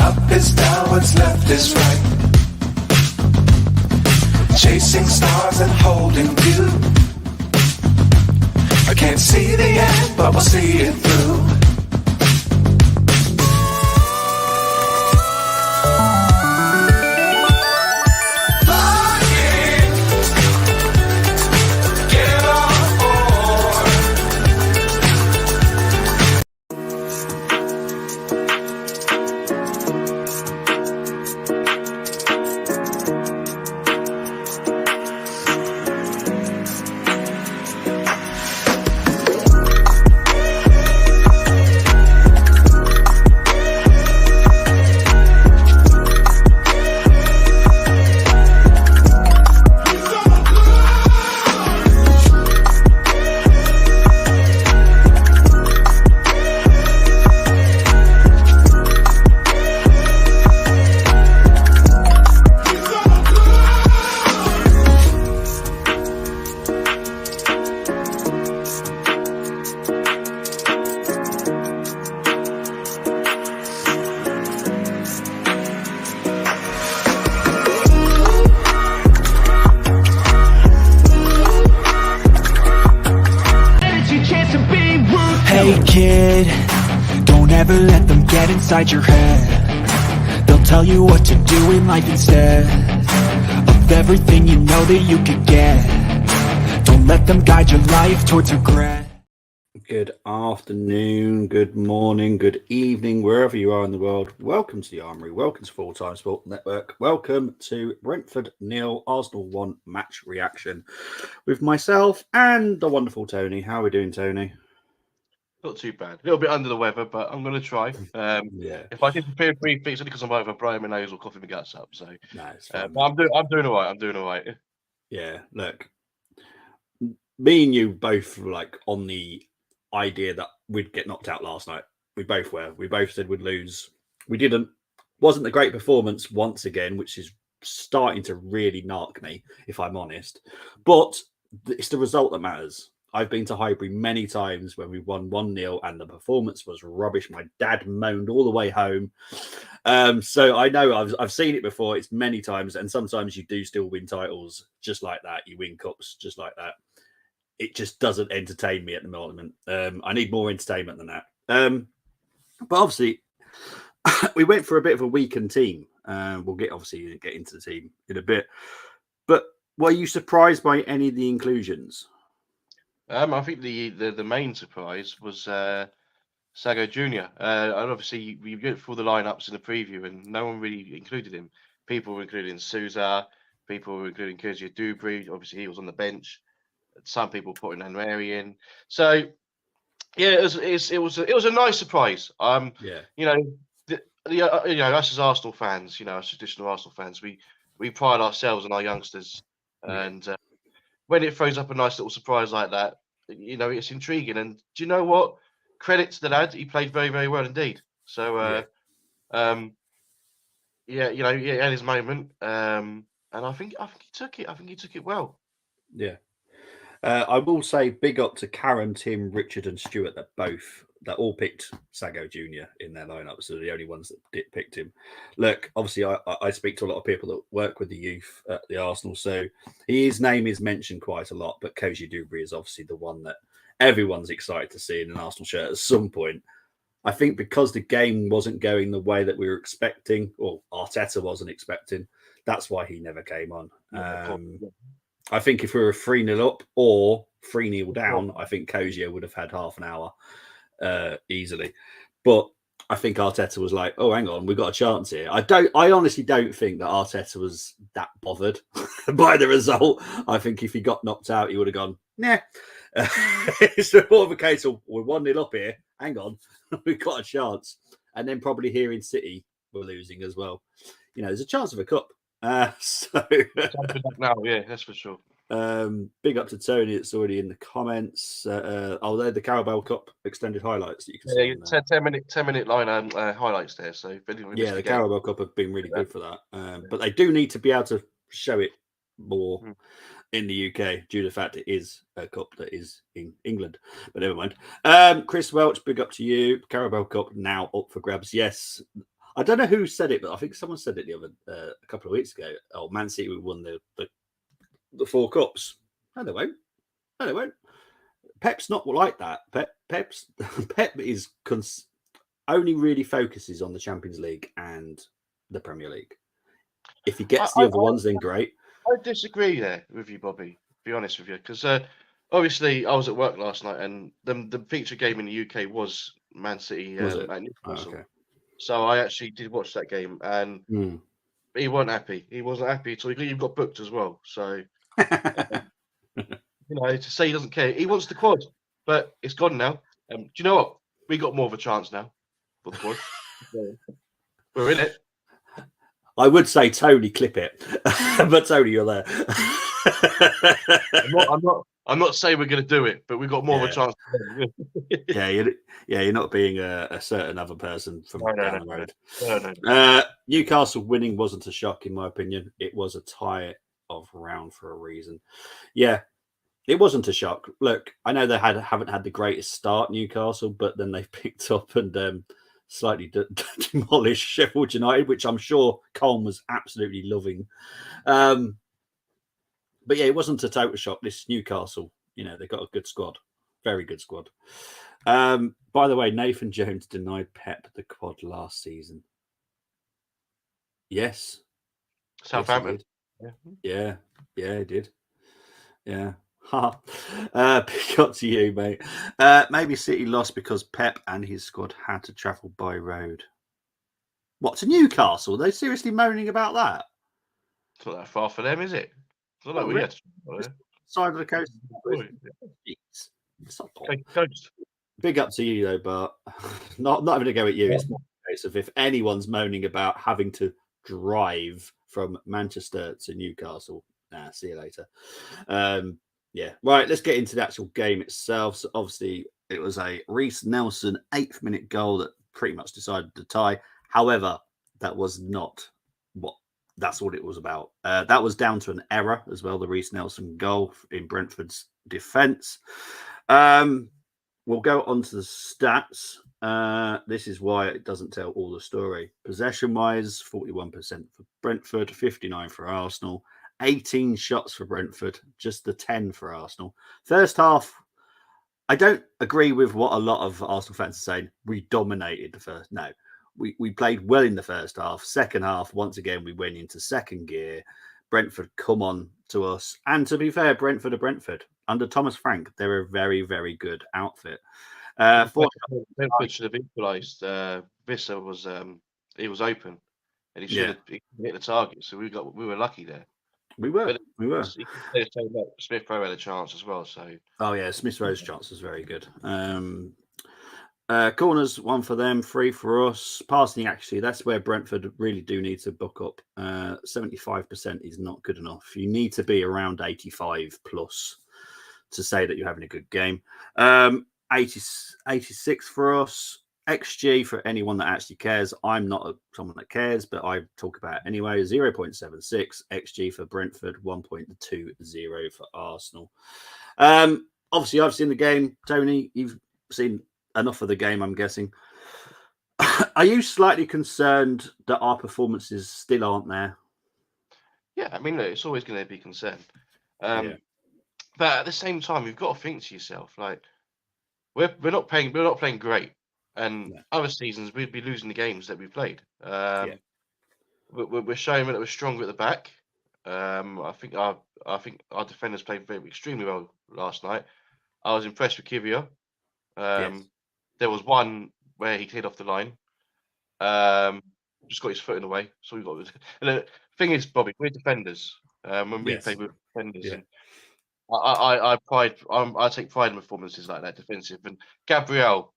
Up is down, what's left is right. Chasing stars and holding you. I can't see the end, but we'll see it through. Hey kid, don't ever let them get inside your head. They'll tell you what to do in life instead of everything you know that you could get. Don't let them guide your life towards regret. Good afternoon, good morning, good evening, wherever you are in the world. Welcome to the Armoury, welcome to Full Time Sport Network, welcome to Brentford 0, Arsenal 1 match reaction with myself and the wonderful Tony. How are we doing, Tony? Not too bad. A little bit under the weather, but I'm going to try. Yeah. If I did prepare 3 things, only because I'm either blowing my nose or coughing my guts up. So, No, it's fine. but I'm doing all right. I'm doing all right. Yeah, look, me and you both were like on the idea that we'd get knocked out last night. We both were. We both said we'd lose. We didn't. Wasn't a great performance once again, which is starting to really narc me, if I'm honest. But it's the result that matters. I've been to Highbury many times when we won 1-0 and the performance was rubbish. My dad moaned all the way home. So I know I've seen it before. It's many times. And sometimes you do still win titles just like that. You win cups just like that. It just doesn't entertain me at the moment. I need more entertainment than that. But obviously, we went for a bit of a weakened team. We'll get into the team in a bit. But were you surprised by any of the inclusions? I think the main surprise was Sago Jr. And obviously, we went through the lineups in the preview, and no one really included him. People were including Sousa. People were including Kuzia Dubry. Obviously, he was on the bench. Some people putting Armoury in. So, yeah, it was a nice surprise. Yeah. You know, us as Arsenal fans, us traditional Arsenal fans, we pride ourselves on our youngsters, and when it throws up a nice little surprise like that, it's intriguing. And do you know what? Credit to the lad; he played very, very well indeed. So, he had his moment, and I think he took it. I think he took it well. Yeah. I will say big up to Karen, Tim, Richard, and Stuart that all picked Sago Jr. in their lineup. So the only ones that picked him. Look, obviously, I speak to a lot of people that work with the youth at the Arsenal, so his name is mentioned quite a lot. But Koji Dubry is obviously the one that everyone's excited to see in an Arsenal shirt at some point. I think because the game wasn't going the way that we were expecting, or Arteta wasn't expecting, that's why he never came on. I think if we were 3-0 up or 3-0 down, I think Kozia would have had half an hour easily. But I think Arteta was like, "Oh, hang on, we've got a chance here." I honestly don't think that Arteta was that bothered by the result. I think if he got knocked out, he would have gone, "Nah." It's more of a case of we're 1-0 up here. Hang on, we've got a chance, and then probably here in City we're losing as well. There's a chance of a cup. So now, yeah, that's for sure. Big up to Tony. It's already in the comments. They're the Carabao Cup extended highlights that you can see. 10-minute line highlights there. So the Carabao Cup have been really good for that. But they do need to be able to show it more in the UK due to the fact it is a cup that is in England. But never mind. Chris Welch, big up to you. Carabao Cup now up for grabs. Yes. I don't know who said it, but I think someone said it a couple of weeks ago. Oh, Man City won the 4 cups. No, they won't. No, they won't. Pep's not like that. Pep is only really focuses on the Champions League and the Premier League. If he gets the other ones, then great. I disagree there with you, Bobby. To be honest with you, because obviously I was at work last night, and the feature game in the UK was Man City Was it? at Newcastle. Okay. So I actually did watch that game, and he wasn't happy. He wasn't happy at all. He got booked as well. So to say he doesn't care, he wants the quad, but it's gone now. Do you know what? We got more of a chance now for the quad. We're in it. I would say Tony, clip it, but Tony, you're there. I'm not saying we're going to do it, but we've got more of a chance. You're not being a certain other person from down the road. No. Newcastle winning wasn't a shock, in my opinion. It was a tie of round for a reason. Yeah, it wasn't a shock. Look, I know they haven't had the greatest start, Newcastle, but then they picked up and slightly demolished Sheffield United, which I'm sure Colm was absolutely loving. But yeah, it wasn't a total shock. This Newcastle, they got a good squad, very good squad. By the way, Nathan Jones denied Pep the quad last season. Yes, Southampton. Yes, he did. Yeah. Pick up to you, mate. Maybe City lost because Pep and his squad had to travel by road. What, to Newcastle? Are they seriously moaning about that? It's not that far for them, is it? It's not like we had to. Side of the coast. Coast. Big up to you, though, but not having to go at you. It's more a case of if anyone's moaning about having to drive from Manchester to Newcastle, see you later. Yeah, right. Let's get into the actual game itself. So obviously, it was a Reece Nelson 8th minute goal that pretty much decided the tie. However, that was not that's what it was about. That was down to an error as well. The Reece Nelson goal in Brentford's defence. We'll go on to the stats. This is why it doesn't tell all the story. Possession-wise, 41% for Brentford, 59% for Arsenal. 18 shots for Brentford, just the 10 for Arsenal. First half, I don't agree with what a lot of Arsenal fans are saying. We dominated the first. No, we played well in the first half. Second half, once again, we went into second gear. Brentford come on to us. And to be fair, Brentford are Brentford. Under Thomas Frank, they're a very, very good outfit. Brentford should have equalised. Vissa was he was open, and he should have hit the target. So we were lucky there. We were. Smith Rowe had a chance as well. So Smith Rowe's chance was very good. Corners, 1 for them, 3 for us. Passing, actually, that's where Brentford really do need to buck up. 75% is not good enough. You need to be around 85 plus to say that you're having a good game. 86 for us. XG for anyone that actually cares. I'm not someone that cares, but I talk about it anyway. 0.76 XG for Brentford, 1.20 for Arsenal. Obviously, I've seen the game. Tony, you've seen enough of the game, I'm guessing. Are you slightly concerned that our performances still aren't there? Yeah, I mean, look, it's always going to be concerned. But at the same time, you've got to think to yourself, like, we're not playing great. And other seasons, we'd be losing the games that we played. We're showing that we're stronger at the back. I think our defenders played extremely well last night. I was impressed with Kivia. There was one where he cleared off the line. Just got his foot in the way. So we got. And the thing is, Bobby, we're defenders. When we play with defenders, and I take pride in performances like that, defensive. And Gabriel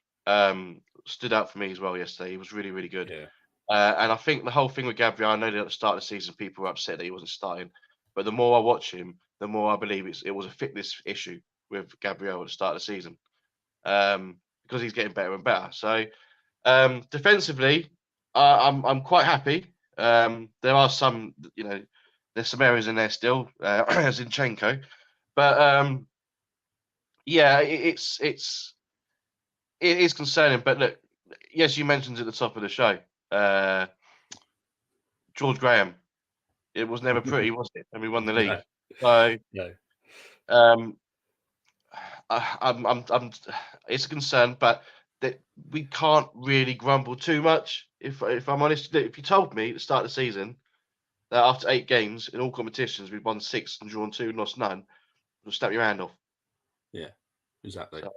stood out for me as well yesterday. He was really, really good. And I think the whole thing with Gabriel, I know that at the start of the season, people were upset that he wasn't starting. But the more I watch him, the more I believe it was a fitness issue with Gabriel at the start of the season. Because he's getting better and better. So defensively, I'm quite happy. There are some, there's some areas in there still, Zinchenko. But it is concerning. But look, yes, you mentioned at the top of the show, George Graham. It was never pretty, was it? And we won the league. So No. It's a concern, but that we can't really grumble too much. If I'm honest, if you told me at the start of the season that after 8 games in all competitions we've won 6 and drawn 2 and lost none, you'll snap your hand off. Yeah, exactly. So,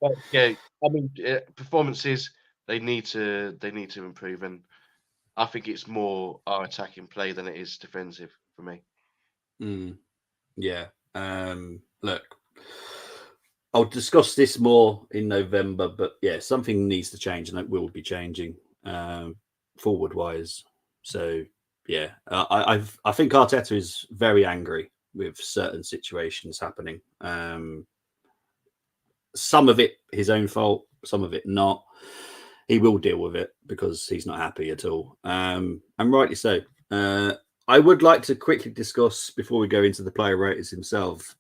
but yeah, I mean, performances they need to improve, and I think it's more our attacking play than it is defensive for me. Yeah. Look, I'll discuss this more in November, but yeah, something needs to change, and it will be changing forward wise. So yeah, I think Arteta is very angry with certain situations happening. Some of it his own fault, some of it not. He will deal with it because he's not happy at all, and rightly so. I would like to quickly discuss before we go into the player ratings himself.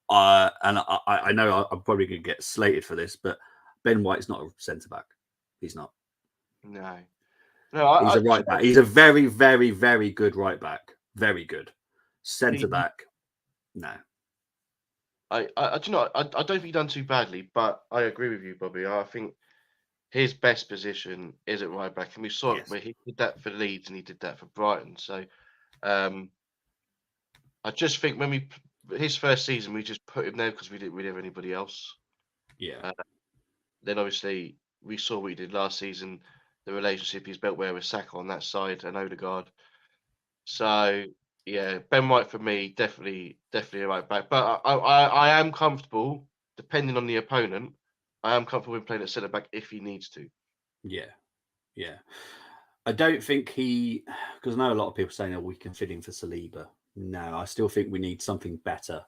And I know I'm probably going to get slated for this, but Ben White's not a centre back. He's not. No, He's a right back. He's a very, very, very good right back. Very good centre back. No. I don't think he's done too badly, but I agree with you, Bobby. I think his best position is at right back, and we saw it where he did that for Leeds and he did that for Brighton. So, I just think when his first season, we just put him there because we didn't really have anybody else. Yeah. Then obviously we saw what he did last season, the relationship he's built with Saka on that side and Odegaard. So yeah, Ben White for me definitely a right back. But I am comfortable, depending on the opponent. I am comfortable with playing at centre back if he needs to. Yeah. I don't think because I know a lot of people saying that we can fit in for Saliba. No, I still think we need something better.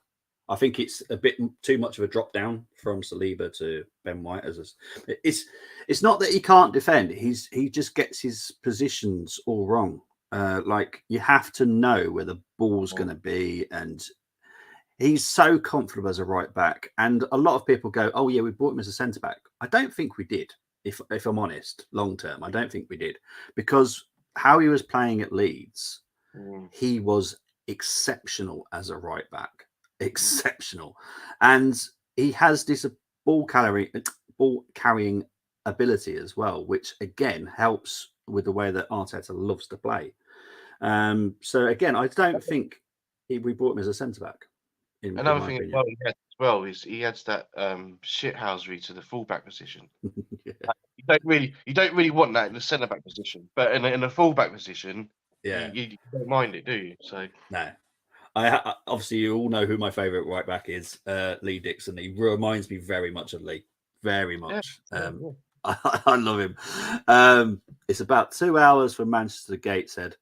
I think it's a bit too much of a drop down from Saliba to Ben White. It's not that he can't defend. He just gets his positions all wrong. Like you have to know where the ball's going to be, and he's so comfortable as a right back. And a lot of people go, "Oh yeah, we bought him as a centre back." I don't think we did. If I'm honest, long term, I don't think we did, because how he was playing at Leeds, he was exceptional as a right back, exceptional, and he has this ball carrying ability as well, which again helps with the way that Arteta loves to play. So again, I don't think we brought him as a centre back. Another thing as well is he adds that shithousery to the fullback position. Yeah. You don't really want that in the centre back position, but in a fullback position, yeah, you don't mind it, do you? So no. I obviously you all know who my favourite right back is, Lee Dixon. He reminds me very much of Lee, very much. Yeah. I love him. It's about 2 hours from Manchester to Gateshead.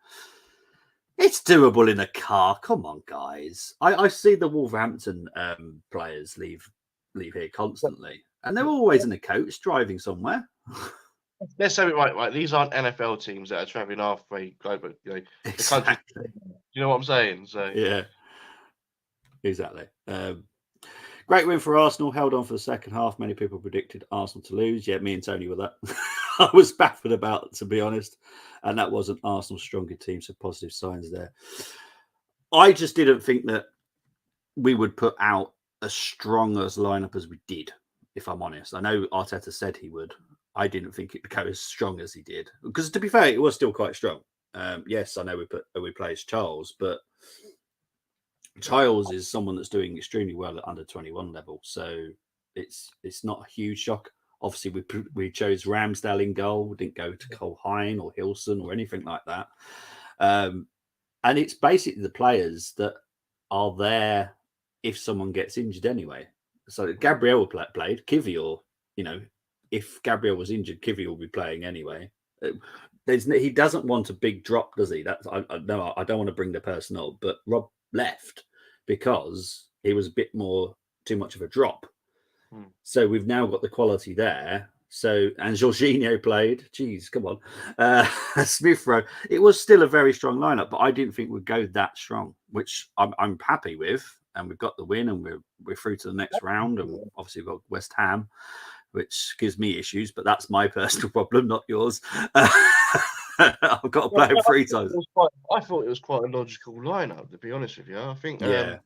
It's doable in a car. Come on, guys. I see the Wolverhampton players leave here constantly, and they're always in a coach driving somewhere. Let's say it right. These aren't NFL teams that are traveling halfway global. The country. You know what I'm saying? So yeah, exactly. Great win for Arsenal. Held on for the second half. Many people predicted Arsenal to lose. Yeah, me and Tony were that. I was baffled about, to be honest. And that wasn't Arsenal's stronger team, so positive signs there. I just didn't think that we would put out as strong as lineup as we did, if I'm honest. I know Arteta said he would. I didn't think it would go as strong as he did. Because to be fair, it was still quite strong. Yes, I know we play as Charles, but Charles is someone that's doing extremely well at under 21 level. So it's not a huge shock. Obviously, we chose Ramsdale in goal. We didn't go to Cole Hine or Hilson or anything like that. And it's basically the players that are there if someone gets injured anyway. So Gabriel played. Kivior, if Gabriel was injured, Kivior will be playing anyway. He doesn't want a big drop, does he? I don't want to bring the person up, but Rob left because he was a bit too much of a drop. So we've now got the quality there. And Jorginho played. Jeez, come on. Smith Rowe. It was still a very strong lineup, but I didn't think we'd go that strong, which I'm happy with. And we've got the win, and we're through to the next round. And obviously we've got West Ham, which gives me issues, but that's my personal problem, not yours. I've got to play him 3 times. I thought it was quite a logical lineup, to be honest with you. I think, Yeah.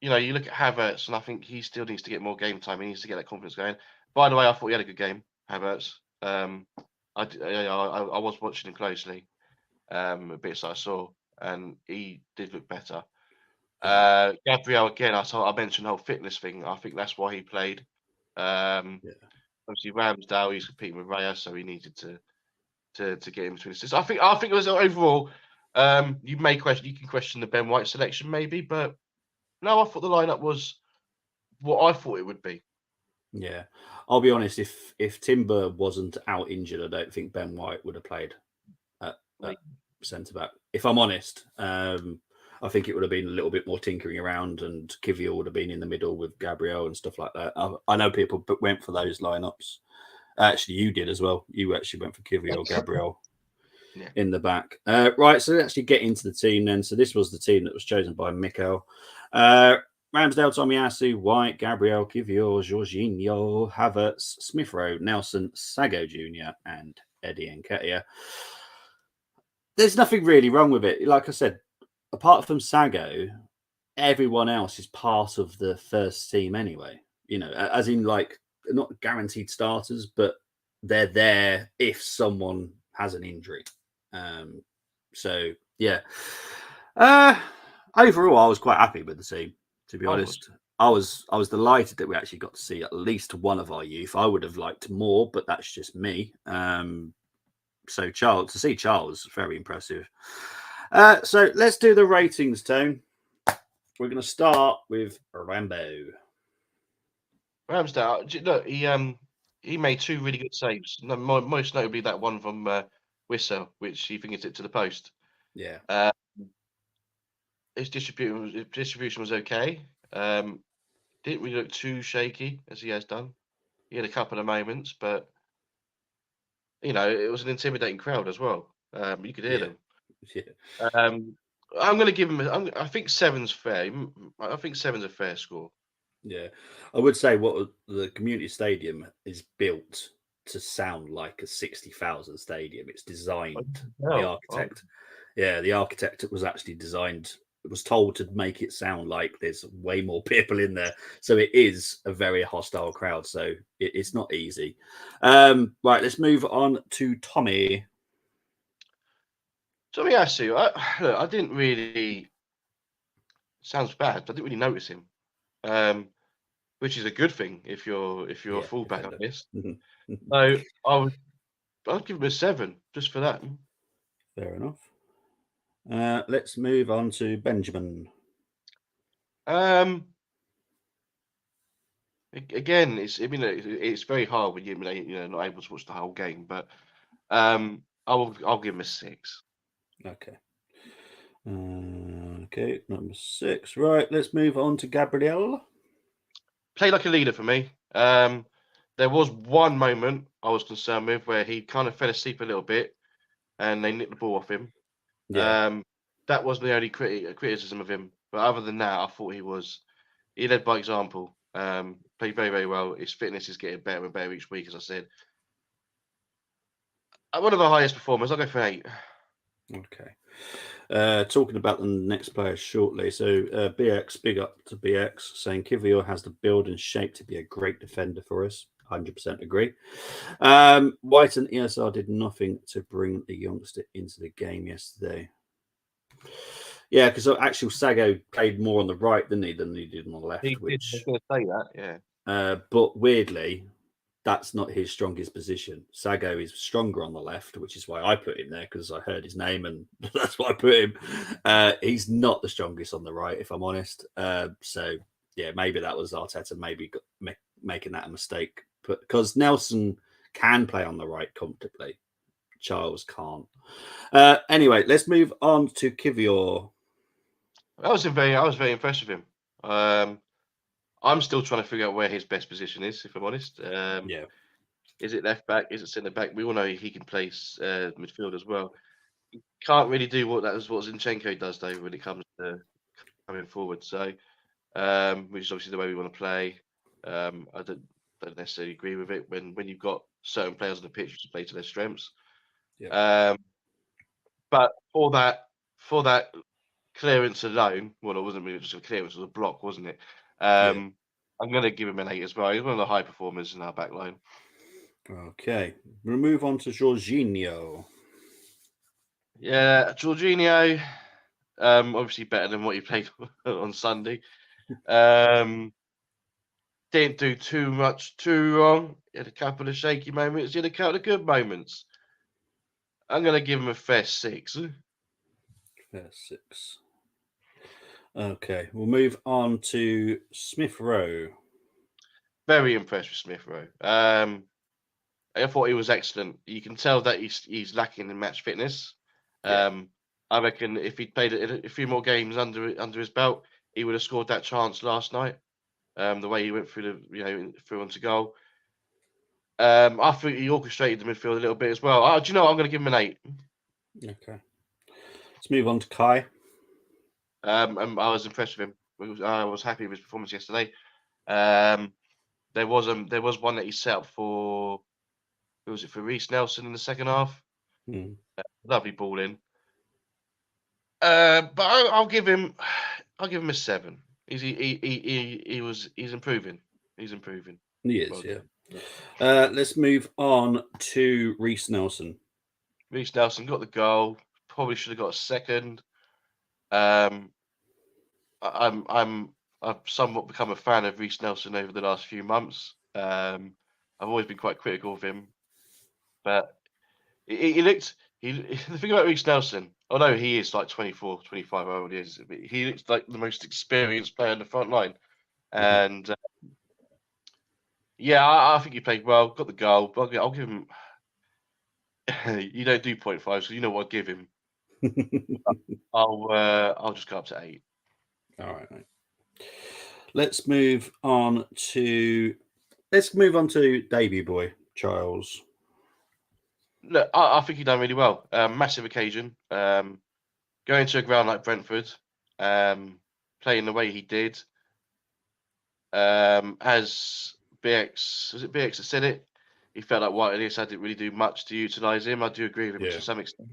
you look at Havertz, and I think he still needs to get more game time. He needs to get that confidence going. By the way, I thought he had a good game, Havertz. I was watching him closely, bits I saw, and he did look better. Gabriel, again, I mentioned the whole fitness thing. I think that's why he played. Obviously, Ramsdale, he's competing with Raya, so he needed to get him between assists. I think it was overall. You can question the Ben White selection maybe, but no, I thought the lineup was what I thought it would be. Yeah, I'll be honest. If Timber wasn't out injured, I don't think Ben White would have played at centre back. If I'm honest, I think it would have been a little bit more tinkering around, and Kivior would have been in the middle with Gabriel and stuff like that. I know people went for those lineups. Actually, you did as well. You actually went for Kivior, Gabriel in the back. Right, so let's actually get into the team then. So this was the team that was chosen by Mikel. Ramsdale, Tomiyasu, White, Gabriel, Kivior, Jorginho, Havertz, Smith Rowe, Nelson, Sago Jr. and Eddie Nketiah. There's nothing really wrong with it. Like I said, apart from Sago, everyone else is part of the first team anyway. As in like not guaranteed starters, but they're there if someone has an injury. So yeah. Overall, I was quite happy with the team. To be honest, I was delighted that we actually got to see at least one of our youth. I would have liked more, but that's just me. So to see Charles, very impressive. So let's do the ratings, Tone. We're going to start with Rambo. Ramsdale, look, he made 2 really good saves. Most notably that one from Wissa, which he fingers it to the post. Yeah. His distribution was okay. Didn't really look too shaky as he has done. He had a couple of moments, but it was an intimidating crowd as well. You could hear them. Yeah. I'm going to give him. I think 7's fair. I think 7's a fair score. Yeah, I would say what the community stadium is built to sound like a 60,000 stadium. It's designed. The architect, the architect was actually designed. Was told to make it sound like there's way more people in there, so it is a very hostile crowd. So it's not easy. Right, let's move on to Tommy. Tomiyasu, I didn't really. Sounds bad, but I didn't really notice him, which is a good thing if you're a fullback, I guess. So I'll give him a 7 just for that. Fair enough. Let's move on to Benjamin. Again, it's very hard when you're not able to watch the whole game, but I'll give him a 6. Okay. Okay, number 6. Right, let's move on to Gabriel. Play like a leader for me. There was one moment I was concerned with where he kind of fell asleep a little bit, and they nicked the ball off him. Yeah. That was the only criticism of him. But other than that, I thought he led by example. Played very, very well. His fitness is getting better and better each week, as I said. One of the highest performers. I'll go for 8. Okay. Talking about the next player shortly. So BX, big up to BX, saying Kivior has the build and shape to be a great defender for us. 100% agree. White and ESR did nothing to bring the youngster into the game yesterday. Yeah, because actual Sago played more on the right, than he did on the left. I was going to say that, yeah. But weirdly, that's not his strongest position. Sago is stronger on the left, which is why I put him there, because I heard his name and that's why I put him. He's not the strongest on the right, if I'm honest. So, yeah, maybe that was Arteta making that a mistake. But because Nelson can play on the right comfortably, Charles can't. Anyway, let's move on to Kivior. I was very impressed with him. I'm still trying to figure out where his best position is, if I'm honest. Yeah. Is it left back? Is it centre back? We all know he can play midfield as well. He can't really do what Zinchenko does, though, when it comes to coming forward. So, which is obviously the way we want to play. I don't necessarily agree with it when you've got certain players on the pitch to play to their strengths. Yeah. But for that clearance alone, well, it wasn't really just a clearance; it was a block, wasn't it? I'm going to give him an 8 as well. He's one of the high performers in our back line. Okay, we'll move on to Jorginho. Yeah, Jorginho, obviously better than what he played on Sunday. Didn't do too much too wrong. He had a couple of shaky moments. He had a couple of good moments. I'm going to give him a fair 6. Fair 6. Okay, we'll move on to Smith Rowe. Very impressed with Smith Rowe. I thought he was excellent. You can tell that he's lacking in match fitness. I reckon if he'd played a few more games under his belt, he would have scored that chance last night. The way he went through through onto goal. I think he orchestrated the midfield a little bit as well. Do you know what? I'm going to give him an 8. Okay, let's move on to Kai. And I was impressed with him. I was happy with his performance yesterday. There was one that he set up for. Who was it for? Reece Nelson in the second half. Lovely ball in. But I'll give him a 7. He's improving. He's improving. He is, yeah. Let's move on to Reece Nelson. Reece Nelson got the goal. Probably should have got a second. I've somewhat become a fan of Reece Nelson over the last few months. I've always been quite critical of him, but he looked. The thing about Reece Nelson, although he is like 24, 25, however he is, he looks like the most experienced player in the front line. And I think he played well, got the goal. But I'll give him. You don't do 0.5, so you know what I'll give him. I'll just go up to 8. All right, mate. Let's move on to debut boy Charles. Look, I think he done really well. Massive occasion. Going to a ground like Brentford, playing the way he did. As BX that said it? He felt like White Elias didn't really do much to utilise him. I do agree with him to some extent.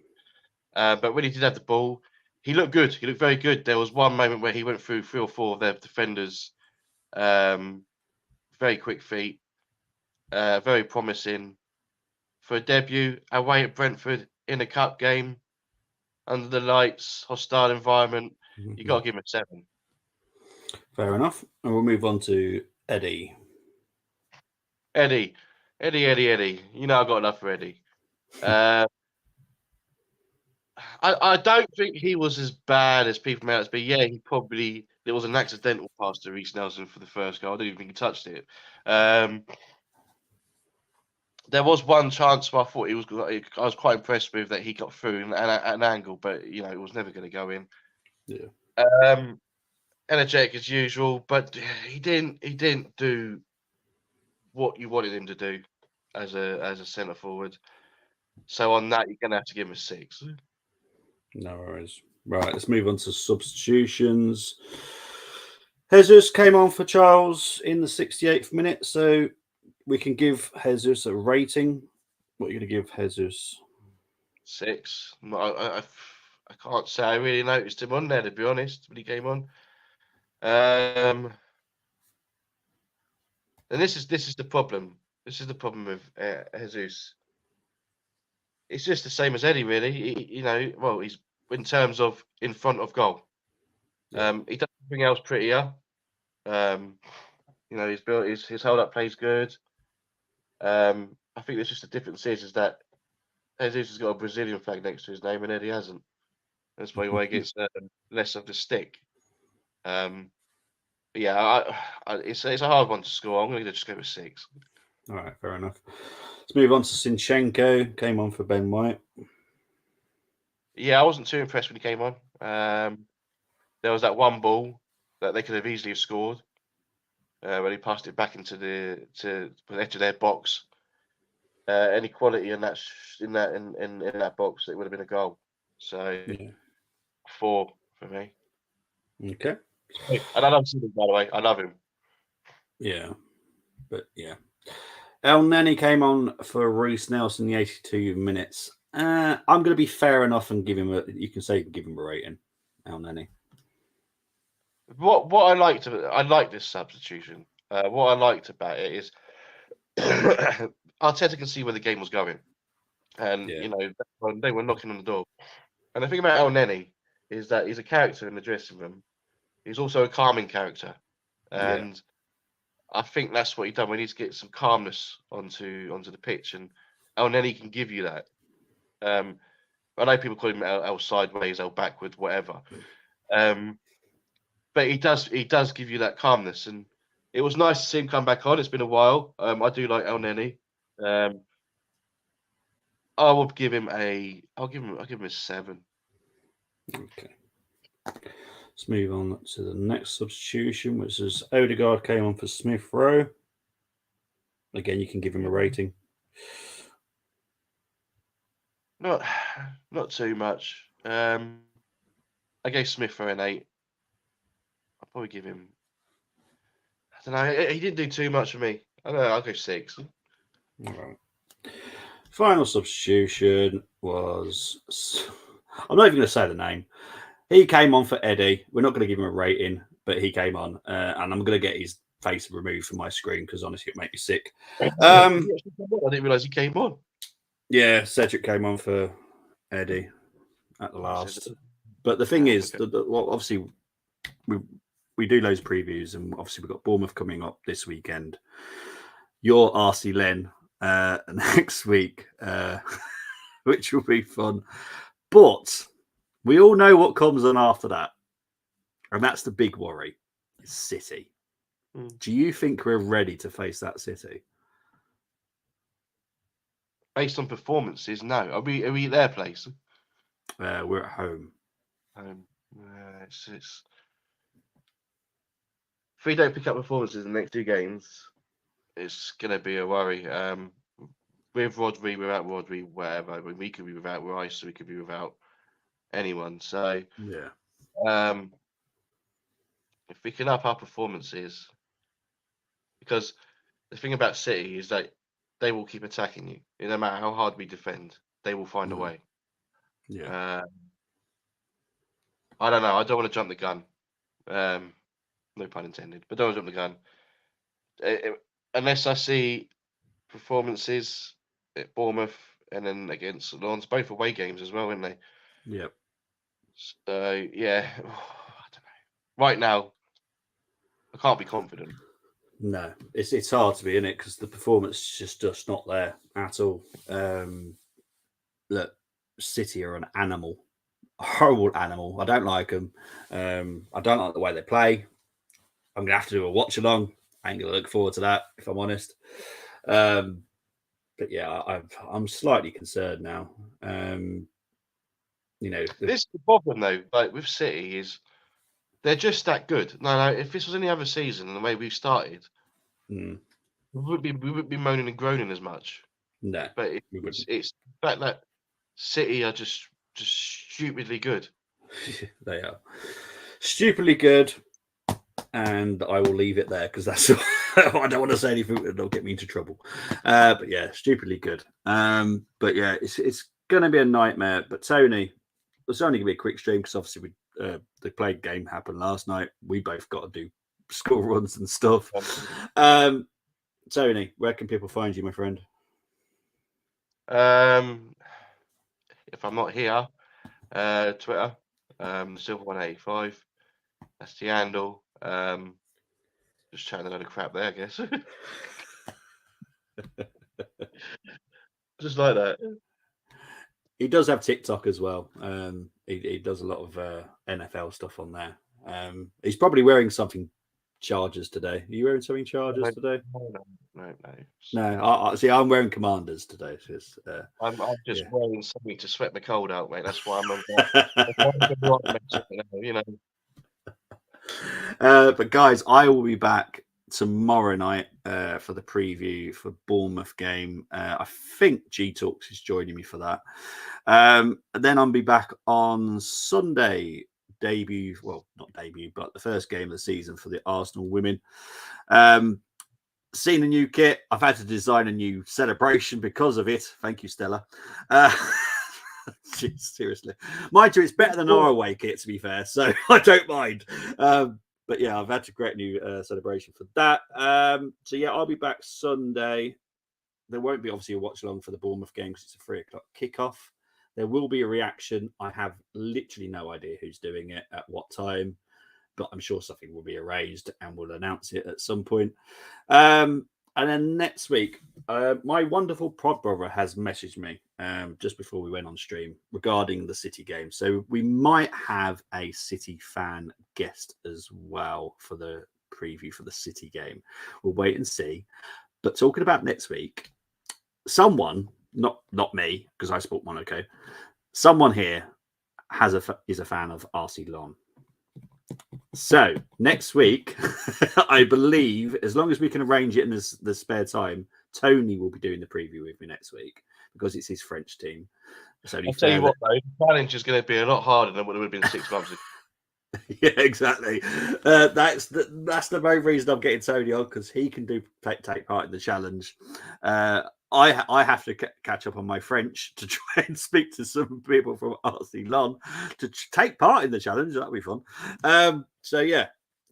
But when he did have the ball, he looked good. He looked very good. There was one moment where he went through 3 or 4 of their defenders. Very quick feet. Very promising. For a debut away at Brentford in a cup game, under the lights, hostile environment, you got to give him a 7. Fair enough. And we'll move on to Eddie. Eddie. You know I've got enough for Eddie. I don't think he was as bad as people made out to be. Yeah, there was an accidental pass to Reece Nelson for the first goal. I don't even think he touched it. There was one chance where I thought I was quite impressed with that he got through at an angle, but it was never going to go in. Yeah. Energetic as usual, but he didn't do what you wanted him to do as a centre forward. So on that, you're going to have to give him a 6. No worries. Right, let's move on to substitutions. Jesus came on for Charles in the 68th minute, so we can give Jesus a rating. What are you going to give Jesus? 6. I can't say I really noticed him on there, to be honest, when he came on. And this is the problem. This is the problem with Jesus. It's just the same as Eddie, really. He's in terms of in front of goal. Yeah. He does everything else prettier. He's built his hold up plays good. I think there's just the difference is that Jesus has got a Brazilian flag next to his name and Eddie hasn't. That's why he gets less of the stick. It's a hard one to score. I'm going to just go with 6. All right, fair enough. Let's move on to Zinchenko. Came on for Ben White. Yeah, I wasn't too impressed when he came on. There was that one ball that they could have easily scored when he passed it back into the edge of their box. Any quality in that box, it would have been a goal. So 4 for me. Okay. And I love him, by the way. I love him. Yeah, but yeah. El Neni came on for Reece Nelson in the 82 minutes. I'm going to be fair enough and give him a. You can say you can give him a rating, El Neni. What I like this substitution. What I liked about it is Arteta can see where the game was going, and Yeah. you know they were knocking on the door. And the thing about El Neni is that he's a character in the dressing room. He's also a calming character, and I think that's what he done. We need to get some calmness onto the pitch, and El Neni can give you that. I know people call him El sideways, El backward, whatever. But he does give you that calmness, and it was nice to see him come back on. It's been a while. I do like El Neni. I will give him I'll give him a 7. Okay. Let's move on to the next substitution, which is Odegaard came on for Smith Rowe. Again, you can give him a rating. Not too much. I gave Smith Rowe an 8. I'll probably give him. I don't know. He didn't do too much for me. I don't know. I'll go 6. All right. Final substitution was. I'm not even going to say the name. He came on for Eddie. We're not going to give him a rating, but he came on, and I'm going to get his face removed from my screen because honestly, it made me sick. I didn't realise he came on. Yeah, Cedric came on for Eddie at the last. But the thing is, well, obviously, we do those previews, and obviously we've got Bournemouth coming up this weekend. Your RC Len next week, which will be fun. But we all know what comes on after that, and that's the big worry: City. Do you think we're ready to face that City? Based on performances, no. Are we at their place? We're at home. It's if we don't pick up performances in the next 2 games, it's gonna be a worry. With Rodri, without Rodri, whatever. I mean, we could be without Rice, we could be without anyone. So Yeah. If we can up our performances, because the thing about City is that they will keep attacking you. No matter how hard we defend, they will find a way. Yeah. I don't know. I don't want to jump the gun. No pun intended. But don't want to jump the gun. Unless I see performances at Bournemouth and then against Lens, both away games as well, aren't they? Yep. So, yeah. I don't know. Right now, I can't be confident. No, it's hard to be in it because the performance is just not there at all. Look, City are an animal, a horrible animal. I don't like them. I don't like the way they play. I'm gonna have to do a watch along. I ain't gonna look forward to that if I'm honest. But yeah, I'm slightly concerned now. This is the problem though. Like with City is. They're just that good. No. If this was any other season and the way we started, we wouldn't be moaning and groaning as much. No, but it's the fact that City are just stupidly good. They are stupidly good, and I will leave it there because that's all. I don't want to say anything that'll get me into trouble. But yeah, stupidly good. But yeah, it's going to be a nightmare. But Tony, it's only going to be a quick stream because obviously the played game happened last night. We both got to do school runs and stuff. Tony, where can people find you, my friend? If I'm not here, Twitter, TheSilvaOne85. That's the handle. Just chatting a load of crap there, I guess. Just like that. He does have TikTok as well. He does a lot of NFL stuff on there. He's probably wearing something Chargers today. Are you wearing something Chargers today? No. I see. I'm wearing Commanders today. I'm just wearing something to sweat the cold out, mate. That's why But guys, I will be back tomorrow night for the preview for Bournemouth game. I think GTalks is joining me for that. And then I'll be back on Sunday. Not debut, but the first game of the season for the Arsenal women. Seen a new kit. I've had to design a new celebration because of it. Thank you, Stella. Seriously. Mind you, it's better than our away kit, to be fair, so I don't mind. But yeah, I've had a great new celebration for that. So yeah, I'll be back Sunday. There won't be obviously a watch along for the Bournemouth game because it's a 3:00 kickoff. There will be a reaction. I have literally no idea who's doing it at what time, but I'm sure something will be arranged and we'll announce it at some point. And then next week, my wonderful prod brother has messaged me just before we went on stream regarding the City game. So we might have a City fan guest as well for the preview for the City game. We'll wait and see. But talking about next week, someone, not me, because I support Monaco, someone here is a fan of Arsenal. So next week, I believe, as long as we can arrange it in the spare time, Tony will be doing the preview with me next week because it's his French team. I'll tell you what, though, the challenge is going to be a lot harder than what it would have been 6 months ago. Yeah, exactly. That's the main reason I'm getting Tony on, because he can take part in the challenge. I have to catch up on my French to try and speak to some people from Arsenal to take part in the challenge. That'll be fun. So yeah,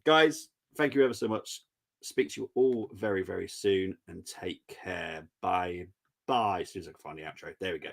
guys, thank you ever so much. Speak to you all very, very soon, and take care. Bye. As soon as I can find the outro. There we go.